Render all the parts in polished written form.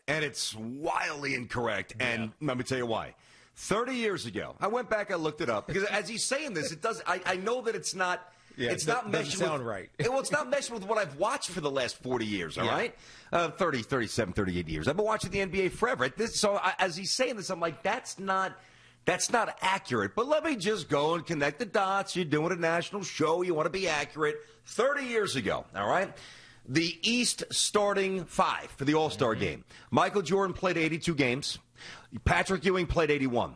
And it's wildly incorrect. And let me tell you why. 30 years ago, I went back, I looked it up. Because as he's saying this, it does. I know that it's not. Yeah, it's not doesn't sound right. Well, it's not meshing with what I've watched for the last 40 years, all right? 30, 37, 38 years. I've been watching the NBA forever. As he's saying this, I'm like, that's not accurate. But let me just go and connect the dots. You're doing a national show. You want to be accurate. 30 years ago, all right? The East starting five for the All-Star game. Michael Jordan played 82 games. Patrick Ewing played 81.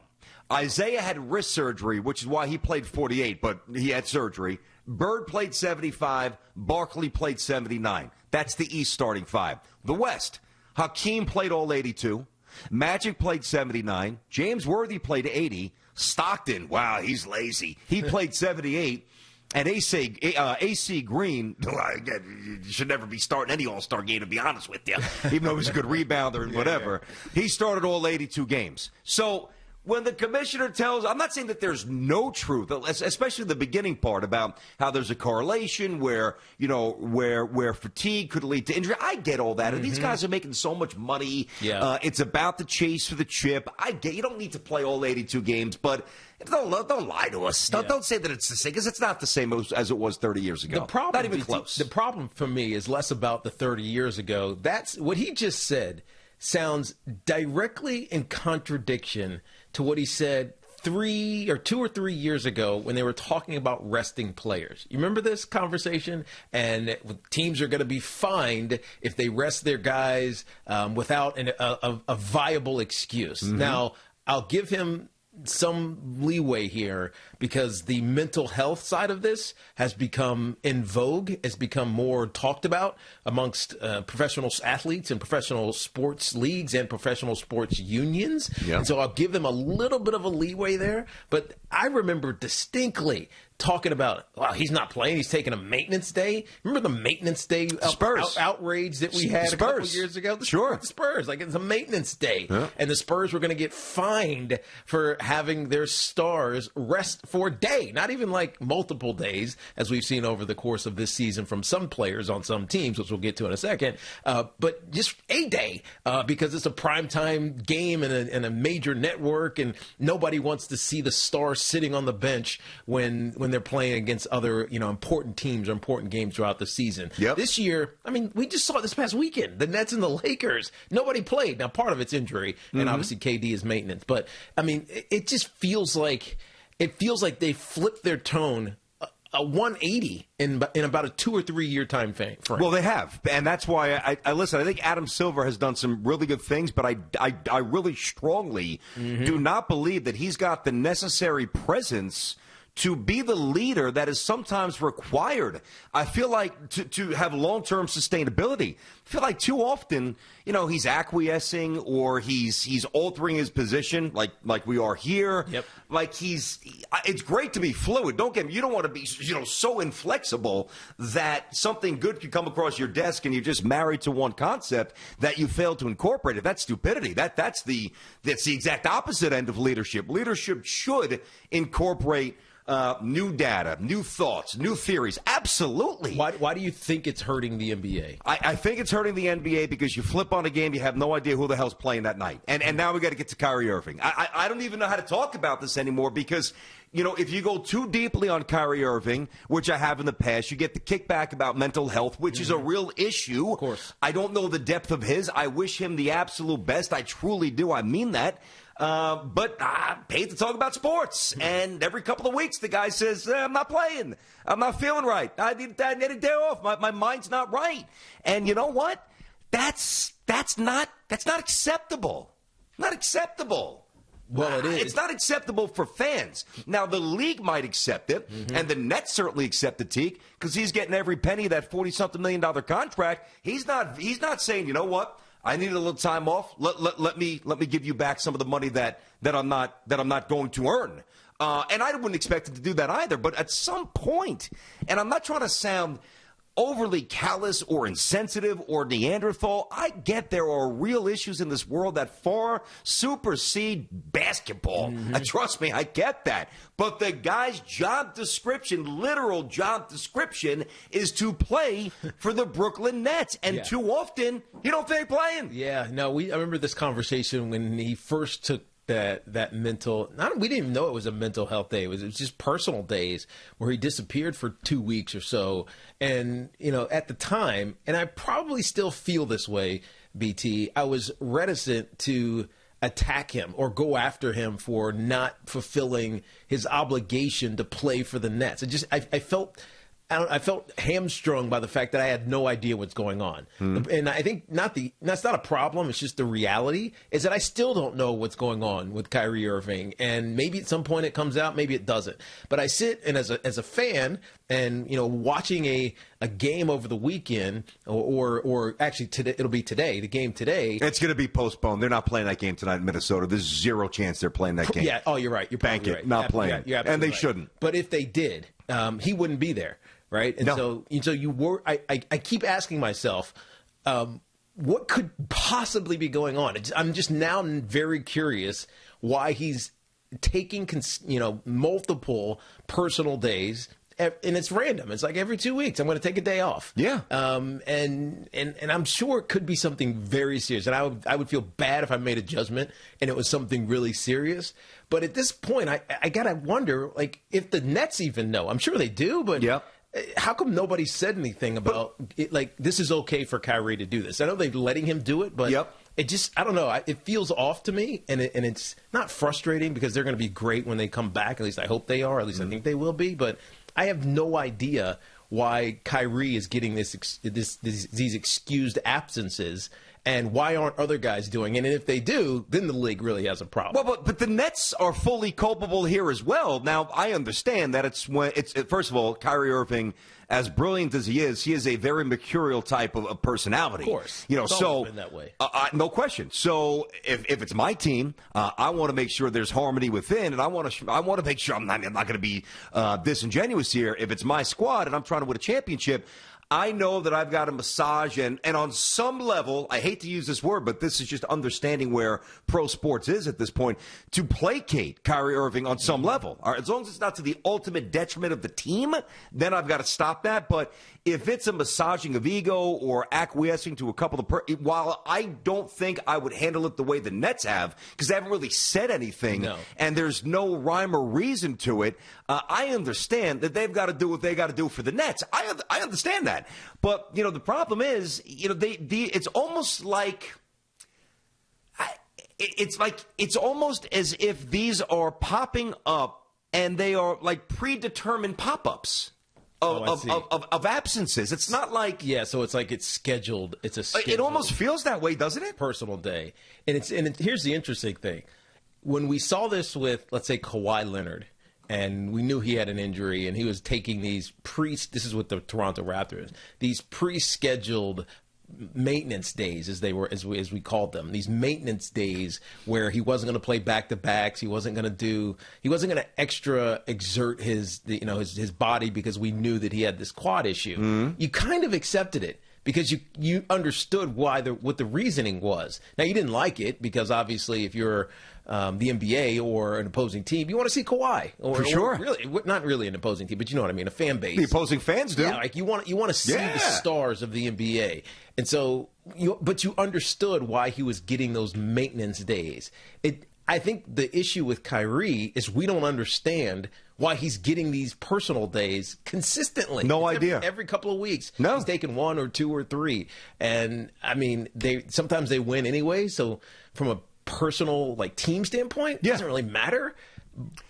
Isaiah had wrist surgery, which is why he played 48, but he had surgery. Bird played 75. Barkley played 79. That's the East starting five. The West, Hakeem played all 82. Magic played 79. James Worthy played 80. Stockton, wow, he's lazy. He played 78. And AC Green, you should never be starting any All-Star game, to be honest with you, even though he's a good rebounder and whatever. He started all 82 games. So when the commissioner tells, I'm not saying that there's no truth, especially the beginning part about how there's a correlation where fatigue could lead to injury. I get all that. And these guys are making so much money. Yeah. It's about the chase for the chip. I get you don't need to play all 82 games, but don't lie to us. Don't say that it's the same, because it's not the same as it was 30 years ago. Not even close. The problem for me is less about the 30 years ago. That's what he just said sounds directly in contradiction to what he said 2 or 3 years ago when they were talking about resting players. You remember this conversation? And teams are going to be fined if they rest their guys without a viable excuse. Now, I'll give him some leeway here because the mental health side of this has become in vogue, has become more talked about amongst professional athletes and professional sports leagues and professional sports unions. Yeah. And so I'll give them a little bit of a leeway there. But I remember distinctly talking about, wow, he's not playing. He's taking a maintenance day. Remember the maintenance day outrage that we had a couple years ago? The Spurs. Like, it's a maintenance day. Yeah. And the Spurs were going to get fined for having their stars rest for a day. Not even like multiple days, as we've seen over the course of this season from some players on some teams, which we'll get to in a second. But just a day because it's a primetime game and a major network, and nobody wants to see the stars sitting on the bench when they're playing against other, important teams or important games throughout the season. Yep. This year, I mean, we just saw it this past weekend. The Nets and the Lakers, nobody played. Now, part of it's injury, and obviously KD is maintenance. But, I mean, it just feels like they flipped their tone a 180 in about a 2 or 3 year time frame. Well, they have, and that's why I listen. I think Adam Silver has done some really good things, but I really strongly do not believe that he's got the necessary presence to be the leader that is sometimes required. I feel like to have long-term sustainability. I feel like too often, he's acquiescing or he's altering his position like we are here. Yep. Like it's great to be fluid. Don't get me. You don't want to be, so inflexible that something good could come across your desk and you're just married to one concept that you fail to incorporate it. That's stupidity. That's the exact opposite end of leadership. Leadership should incorporate new data, new thoughts, new theories. Absolutely. Why do you think it's hurting the NBA? I think it's hurting the NBA because you flip on a game, you have no idea who the hell's playing that night. And now we got to get to Kyrie Irving. I don't even know how to talk about this anymore because, if you go too deeply on Kyrie Irving, which I have in the past, you get the kickback about mental health, which is a real issue. Of course. I don't know the depth of his. I wish him the absolute best. I truly do. I mean that. But I hate to talk about sports. And every couple of weeks, the guy says, I'm not playing. I'm not feeling right. I need a day off. My mind's not right. And you know what? That's not acceptable. Not acceptable. Well, it is. It's not acceptable for fans. Now, the league might accept it, and the Nets certainly accept the Teak because he's getting every penny of that $40-something million contract. He's not saying, you know what? I need a little time off. Let me give you back some of the money that I'm not going to earn. And I wouldn't expect him to do that either. But at some point, and I'm not trying to sound overly callous or insensitive or Neanderthal. I get there are real issues in this world that far supersede basketball. Trust me, I get that. But the guy's job description, literal job description, is to play for the Brooklyn Nets. And too often, you don't think playing. Yeah, no, I remember this conversation when he first took that mental, we didn't even know it was a mental health day. It was just personal days where he disappeared for 2 weeks or so. And, at the time, and I probably still feel this way, BT, I was reticent to attack him or go after him for not fulfilling his obligation to play for the Nets. I felt hamstrung by the fact that I had no idea what's going on. And I think that's not a problem. It's just the reality is that I still don't know what's going on with Kyrie Irving. And maybe at some point it comes out, maybe it doesn't. But I sit and as a fan and, watching a game over the weekend or actually today, it'll be today, the game today. It's going to be postponed. They're not playing that game tonight in Minnesota. There's zero chance they're playing that game. Yeah. Oh, you're right. You're Bank it. Right. Not playing. You're and they right. shouldn't. But if they did, he wouldn't be there. Right. And so you were I keep asking myself, what could possibly be going on? I'm just now very curious why he's taking, multiple personal days. And it's random. It's like every 2 weeks, I'm going to take a day off. Yeah. And I'm sure it could be something very serious. And I would feel bad if I made a judgment and it was something really serious. But at this point, I got to wonder, if the Nets even know. I'm sure they do, but how come nobody said anything about it? Like, this is okay for Kyrie to do this. I know they're letting him do it, but it just, I don't know. It feels off to me, and it's not frustrating because they're going to be great when they come back. At least I hope they are. At least I think they will be. But I have no idea why Kyrie is getting these excused absences. And why aren't other guys doing it? And if they do, then the league really has a problem. Well, but the Nets are fully culpable here as well. Now, I understand that first of all, Kyrie Irving, as brilliant as he is a very mercurial type of personality. Of course. It's always been that way. No question. So if it's my team, I want to make sure there's harmony within, and I want to make sure I'm not going to be disingenuous here. If it's my squad and I'm trying to win a championship, I know that I've got to massage and on some level, I hate to use this word, but this is just understanding where pro sports is at this point, to placate Kyrie Irving on some level. All right, as long as it's not to the ultimate detriment of the team, then I've got to stop that. But if it's a massaging of ego or acquiescing to a couple of while I don't think I would handle it the way the Nets have, because they haven't really said anything, and there's no rhyme or reason to it, I understand that they've got to do what they got to do for the Nets. I understand that. But, the problem is, it's almost like it's almost as if these are popping up and they are like predetermined pop-ups of absences. It's not like so it's like it's scheduled. It's a scheduled, it almost feels that way, doesn't it? Personal day, and here's the interesting thing: when we saw this with, let's say, Kawhi Leonard. And we knew he had an injury, and he was taking these this is with the Toronto Raptors, these pre-scheduled maintenance days, as we called them, these maintenance days where he wasn't going to play back-to-backs, he wasn't going to extra exert his body because we knew that he had this quad issue. You kind of accepted it. Because you understood what the reasoning was. Now, you didn't like it because obviously if you're the NBA or an opposing team, you want to see Kawhi. For sure. Or really, not really an opposing team, but you know what I mean, a fan base. The opposing fans do. Yeah, like you want to see the stars of the NBA. And so, but you understood why he was getting those maintenance days. I think the issue with Kyrie is we don't understand why he's getting these personal days consistently. No idea. Every couple of weeks. No. He's taking 1 or 2 or 3. And, I mean, sometimes they win anyway. So from a personal, team standpoint, it doesn't really matter.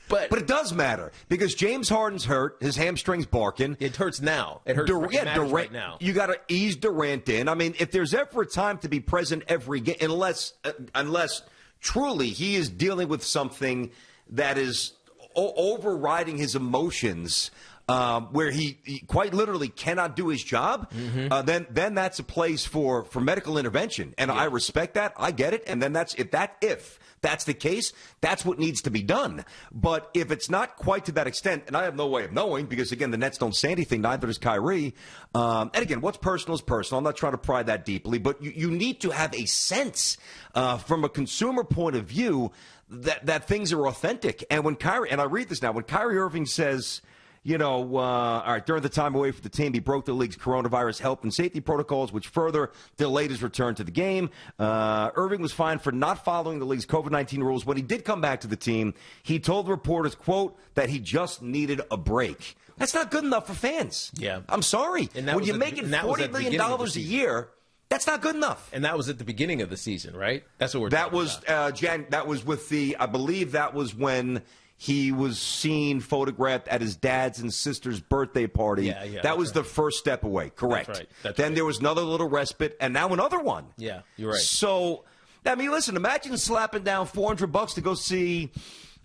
But it does matter because James Harden's hurt. His hamstring's barking. It hurts now. It hurts right now. You got to ease Durant in. I mean, if there's ever a time to be present every game, unless truly he is dealing with something that is overriding his emotions, where he quite literally cannot do his job, then that's a place for medical intervention. And I respect that. I get it. And then if that's the case, that's what needs to be done. But if it's not quite to that extent, and I have no way of knowing because, again, the Nets don't say anything, neither does Kyrie. And, again, what's personal is personal. I'm not trying to pry that deeply. But you need to have a sense from a consumer point of view that things are authentic. And when Kyrie – and I read this now. When Kyrie Irving says – all right, during the time away from the team, he broke the league's coronavirus health and safety protocols, which further delayed his return to the game. Irving was fined for not following the league's COVID-19 rules. When he did come back to the team, he told reporters, quote, that he just needed a break. That's not good enough for fans. Yeah. I'm sorry. When you're making $40 million a year, that's not good enough. And that was at the beginning of the season, right? That's what we're talking about. That was with I believe that was when he was seen photographed at his dad's and sister's birthday party. That was the first step away. Correct. That's right. Then there was another little respite, and now another one. Yeah, you're right. So, I mean, listen, imagine slapping down $400 to go see,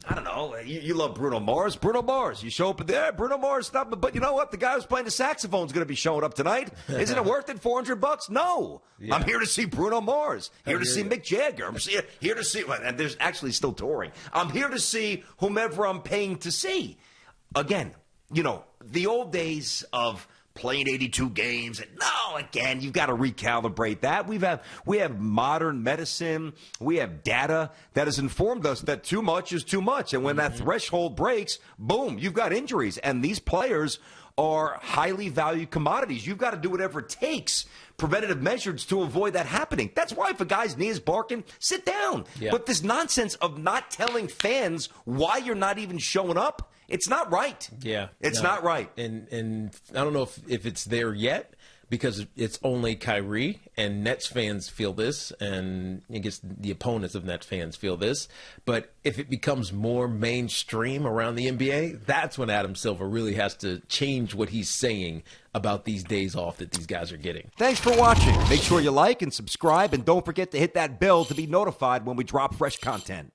I don't know, you love Bruno Mars. Bruno Mars. You show up there, Bruno Mars. But you know what? The guy who's playing the saxophone is going to be showing up tonight. Isn't it worth it, $400? No. Yeah. I'm here to see Bruno Mars. Here to see Mick Jagger. I'm here to see, and there's actually still touring. I'm here to see whomever I'm paying to see. Again, the old days of playing 82 games. No, again, you've got to recalibrate that. We have modern medicine. We have data that has informed us that too much is too much. And when that threshold breaks, boom, you've got injuries. And these players are highly valued commodities. You've got to do whatever it takes, preventative measures to avoid that happening. That's why if a guy's knee is barking, sit down. Yeah. But this nonsense of not telling fans why you're not even showing up, it's not right. Yeah. It's not right. And I don't know if it's there yet because it's only Kyrie, and Nets fans feel this, and I guess the opponents of Nets fans feel this. But if it becomes more mainstream around the NBA, that's when Adam Silver really has to change what he's saying about these days off that these guys are getting. Thanks for watching. Make sure you like and subscribe, and don't forget to hit that bell to be notified when we drop fresh content.